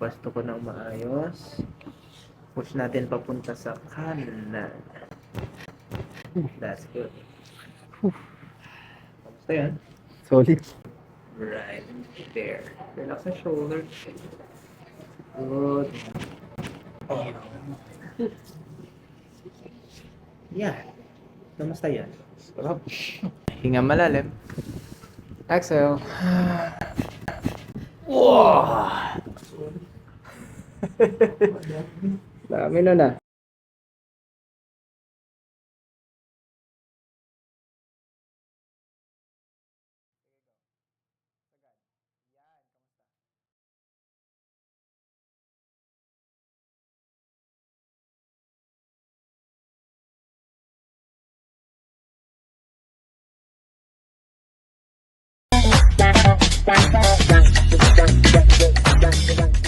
Pwesto ko ng maayos. Push natin papunta sa kanan. That's good. Kamusta yan? Solid. Right there. Relax sa shoulder. Good. Yan. Kamusta yan? Sarap. Hinga malalim. Exhale. Wow! Dami na na. Bye.